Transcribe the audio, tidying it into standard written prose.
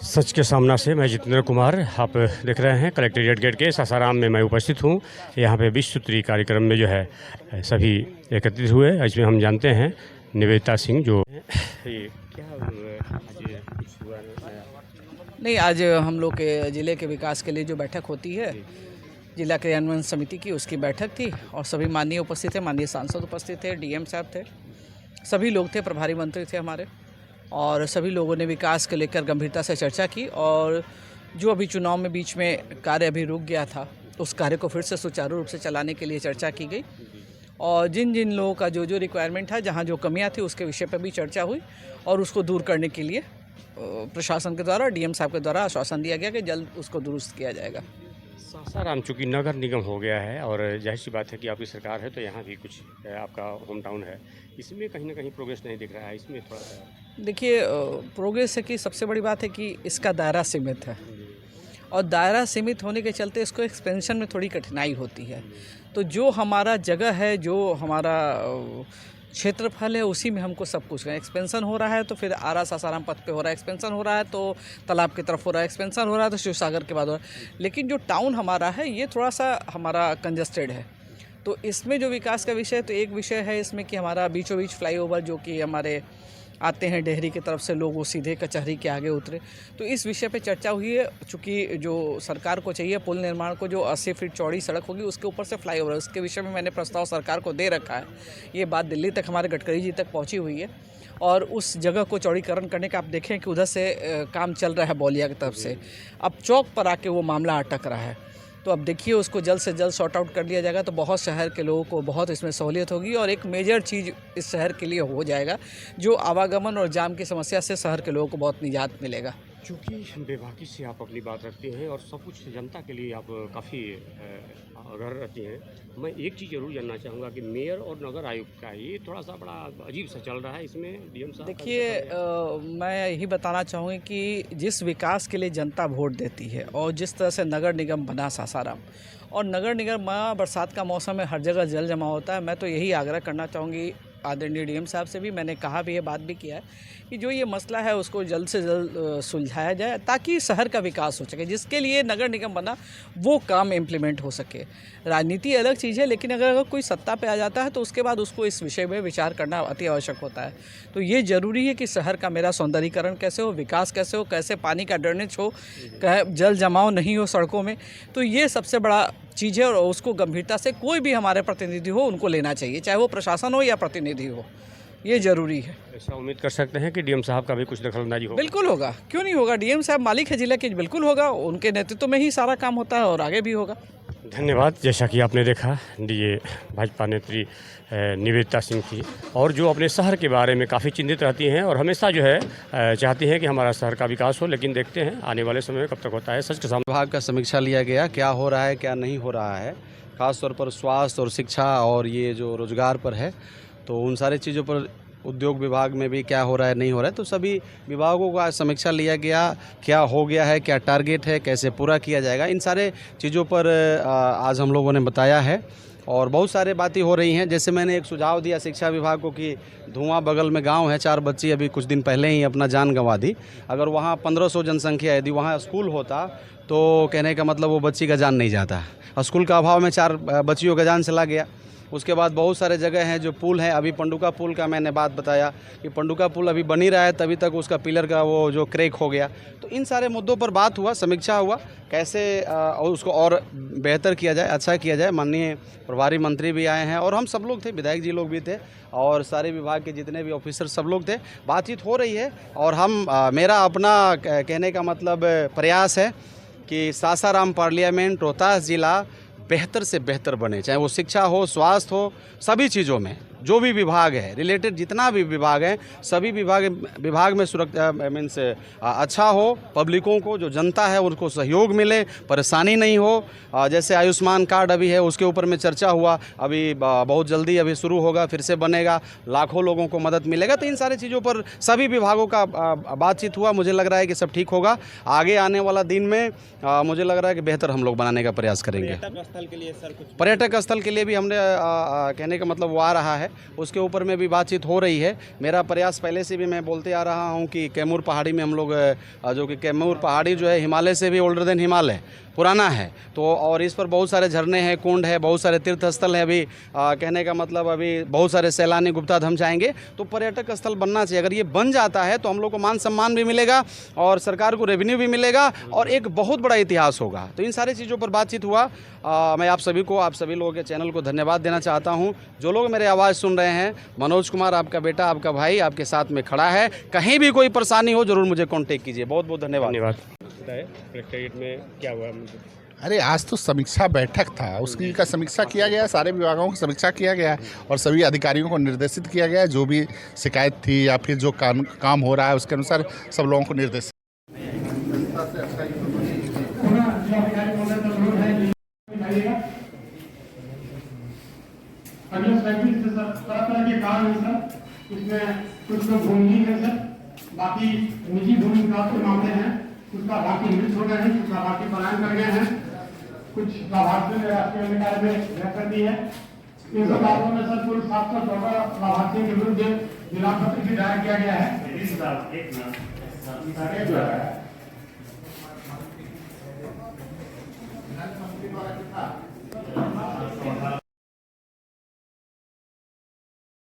सच के सामना से मैं जितेंद्र कुमार, आप देख रहे हैं कलेक्ट्रेट गेट के सासाराम में मैं उपस्थित हूं। यहां पे विश्व सूत्री कार्यक्रम में जो है सभी एकत्रित हुए। इसमें हम जानते हैं निवेदिता सिंह जो ये क्या कुछ हुआ नहीं, आज हम लोग के ज़िले के विकास के लिए जो बैठक होती है, जिला क्रियान्वयन समिति की, उसकी बैठक थी और सभी माननीय उपस्थित थे, माननीय सांसद उपस्थित थे, डीएम साहब थे, सभी लोग थे, प्रभारी मंत्री थे हमारे, और सभी लोगों ने विकास को लेकर गंभीरता से चर्चा की। और जो अभी चुनाव में बीच में कार्य अभी रुक गया था, उस कार्य को फिर से सुचारू रूप से चलाने के लिए चर्चा की गई। और जिन जिन लोगों का जो जो रिक्वायरमेंट था, जहाँ जो कमियाँ थी, उसके विषय पर भी चर्चा हुई और उसको दूर करने के लिए प्रशासन के द्वारा, डीएम साहब के द्वारा आश्वासन दिया गया कि जल्द उसको दुरुस्त किया जाएगा। सासाराम चूँकि नगर निगम हो गया है और जाहिर सी बात है कि आपकी सरकार है, तो यहाँ भी कुछ आपका होम टाउन है, इसमें कहीं ना कहीं प्रोग्रेस नहीं दिख रहा है। इसमें थोड़ा सा देखिए, प्रोग्रेस है कि सबसे बड़ी बात है कि इसका दायरा सीमित है और दायरा सीमित होने के चलते इसको एक्सपेंशन में थोड़ी कठिनाई होती है। तो जो हमारा जगह है, जो हमारा क्षेत्रफल है, उसी में हमको सब कुछ है। एक्सपेंशन हो रहा है तो फिर आरा सासाराम पथ पे हो रहा है, एक्सपेंशन हो रहा है तो तालाब की तरफ हो रहा है, एक्सपेंशन हो रहा है तो शिव सागर के बाद हो रहा है। लेकिन जो टाउन हमारा है, ये थोड़ा सा हमारा कंजस्टेड है। तो इसमें जो विकास का विषय, तो एक विषय है इसमें कि हमारा बीचों बीच फ्लाईओवर जो कि हमारे आते हैं डेहरी की तरफ से लोग, वो सीधे कचहरी के आगे उतरे। तो इस विषय पे चर्चा हुई है। चूँकि जो सरकार को चाहिए पुल निर्माण को, जो 80 फीट चौड़ी सड़क होगी, उसके ऊपर से फ्लाईओवर, उसके विषय में मैंने प्रस्ताव सरकार को दे रखा है। ये बात दिल्ली तक हमारे गडकरी जी तक पहुँची हुई है और उस जगह को चौड़ीकरण करने का आप देखें कि उधर से काम चल रहा है बौलिया की तरफ से। अब चौक पर आके वो मामला अटक रहा है। तो अब देखिए, उसको जल्द से जल्द सॉर्ट आउट कर लिया जाएगा तो बहुत शहर के लोगों को बहुत इसमें सहूलियत होगी और एक मेजर चीज़ इस शहर के लिए हो जाएगा, जो आवागमन और जाम की समस्या से शहर के लोगों को बहुत निजात मिलेगा। चूँकि बेबाकी से आप अपनी बात रखती हैं और सब कुछ जनता के लिए आप काफ़ी अगर रहती हैं, मैं एक चीज़ ज़रूर जानना चाहूँगा कि मेयर और नगर आयुक्त का ये थोड़ा सा बड़ा अजीब सा चल रहा है, इसमें डीएम साहब देखिए, मैं यही बताना चाहूँगी कि जिस विकास के लिए जनता वोट देती है और जिस तरह से नगर निगम बना सासाराम, और नगर निगम बरसात का मौसम में हर जगह जल जमा होता है, मैं तो यही आग्रह करना चाहूँगी आदरणीय डीएम साहब से भी, मैंने कहा भी है, बात भी किया है कि जो ये मसला है उसको जल्द से जल्द सुलझाया जाए ताकि शहर का विकास हो सके। जिसके लिए नगर निगम बना वो काम इम्प्लीमेंट हो सके। राजनीति अलग चीज़ है, लेकिन अगर कोई सत्ता पे आ जाता है तो उसके बाद उसको इस विषय में विचार करना अति आवश्यक होता है। तो ये ज़रूरी है कि शहर का मेरा सौंदर्यीकरण कैसे हो, विकास कैसे हो, कैसे पानी का ड्रेनेज हो, जल जमाव नहीं हो सड़कों में। तो ये सबसे बड़ा चीज़ है और उसको गंभीरता से कोई भी हमारे प्रतिनिधि हो उनको लेना चाहिए, चाहे वो प्रशासन हो या प्रतिनिधि हो, ये ज़रूरी है। ऐसा उम्मीद कर सकते हैं कि डीएम साहब का भी कुछ दखलंदाजी होगा? बिल्कुल होगा, क्यों नहीं होगा। डीएम साहब मालिक है जिले के, बिल्कुल होगा। उनके नेतृत्व में ही सारा काम होता है और आगे भी होगा। धन्यवाद। जैसा कि आपने देखा, ये भाजपा नेत्री निवेदिता सिंह थी और जो अपने शहर के बारे में काफ़ी चिंतित रहती हैं और हमेशा जो है चाहती हैं कि हमारा शहर का विकास हो। लेकिन देखते हैं आने वाले समय में कब तक होता है। सच के सामने विभाग का समीक्षा लिया गया, क्या हो रहा है क्या नहीं हो रहा है, खासतौर पर स्वास्थ्य और शिक्षा और ये जो रोजगार पर है, तो उन सारी चीज़ों पर, उद्योग विभाग में भी क्या हो रहा है नहीं हो रहा है, तो सभी विभागों का समीक्षा लिया गया। क्या हो गया है, क्या टारगेट है, कैसे पूरा किया जाएगा, इन सारे चीज़ों पर आज हम लोगों ने बताया है और बहुत सारे बातें हो रही हैं। जैसे मैंने एक सुझाव दिया शिक्षा विभाग को कि धुआं बगल में गांव है, 4 बच्ची अभी कुछ दिन पहले ही अपना जान गंवा दी। अगर वहाँ 1500 जनसंख्या, यदि वहाँ स्कूल होता तो कहने का मतलब वो बच्ची का जान नहीं जाता। स्कूल का अभाव में 4 बच्चियों का जान चला गया। उसके बाद बहुत सारे जगह हैं जो पुल हैं, अभी पंडुका पुल का मैंने बात बताया कि पंडुका पुल अभी बनी रहा है, तभी तक उसका पिलर का वो जो क्रैक हो गया। तो इन सारे मुद्दों पर बात हुआ, समीक्षा हुआ, कैसे उसको और बेहतर किया जाए, अच्छा किया जाए। माननीय प्रभारी मंत्री भी आए हैं और हम सब लोग थे, विधायक जी लोग भी थे और सारे विभाग के जितने भी ऑफिसर सब लोग थे। बातचीत हो रही है और हम मेरा अपना कहने का मतलब प्रयास है कि सासाराम पार्लियामेंट, रोहतास जिला बेहतर से बेहतर बने, चाहे वो शिक्षा हो, स्वास्थ्य हो, सभी चीज़ों में जो भी विभाग है, रिलेटेड जितना भी विभाग है, सभी विभाग में सुरक्षा मीन्स अच्छा हो, पब्लिकों को, जो जनता है उनको सहयोग मिले, परेशानी नहीं हो। जैसे आयुष्मान कार्ड अभी है, उसके ऊपर में चर्चा हुआ, अभी बहुत जल्दी अभी शुरू होगा, फिर से बनेगा, लाखों लोगों को मदद मिलेगा। तो इन सारी चीज़ों पर सभी विभागों का बातचीत हुआ। मुझे लग रहा है कि सब ठीक होगा। आगे आने वाला दिन में मुझे लग रहा है कि बेहतर हम लोग बनाने का प्रयास करेंगे। पर्यटक स्थल के लिए सर कुछ पर्यटक स्थल के लिए भी हमने कहने का मतलब वो आ रहा है उसके ऊपर में भी बातचीत हो रही है। मेरा प्रयास पहले से भी मैं बोलते आ रहा हूँ कि कैमूर पहाड़ी में हम लोग जो कि कैमूर पहाड़ी जो है हिमालय से भी ओल्डर देन हिमालय पुराना है, तो और इस पर बहुत सारे झरने हैं, कुंड है, बहुत सारे तीर्थ स्थल है। अभी कहने का मतलब अभी बहुत सारे सैलानी गुप्ता धाम जाएंगे, तो पर्यटक स्थल बनना चाहिए। अगर ये बन जाता है तो हम लोग को मान सम्मान भी मिलेगा और सरकार को रेवेन्यू भी मिलेगा और एक बहुत बड़ा इतिहास होगा। तो इन सारी चीज़ों पर बातचीत हुआ। मैं आप सभी को, आप सभी लोगों के चैनल को धन्यवाद देना चाहता हूँ। जो लोग मेरे आवाज़ सुन रहे हैं, मनोज कुमार आपका बेटा, आपका भाई आपके साथ में खड़ा है। कहीं भी कोई परेशानी हो जरूर मुझे कॉन्टेक्ट कीजिए। बहुत बहुत धन्यवाद। कलेक्ट्रेट में क्या हुआ? अरे आज तो समीक्षा बैठक था, उसकी का समीक्षा किया गया, सारे विभागों की समीक्षा किया गया और सभी अधिकारियों को निर्देशित किया गया, जो भी शिकायत थी या फिर जो काम हो रहा है उसके अनुसार सब लोगों को निर्देशित। तरह के काम है सर, इसमें कुछ लोग भूमि है सर, बाकी निजी भूमि विकास के मामले हैं, कुछ लाभार्थी मृत हो गए हैं, कुछ लाभार्थी पलायन कर गए हैं, कुछ लाभार्थियों ने राष्ट्रीय अधिकार में रह कर दी है। इन सब बातों में सर कुल 714 लाभार्थियों के विरुद्ध विलाप पत्र भी दायर किया गया है।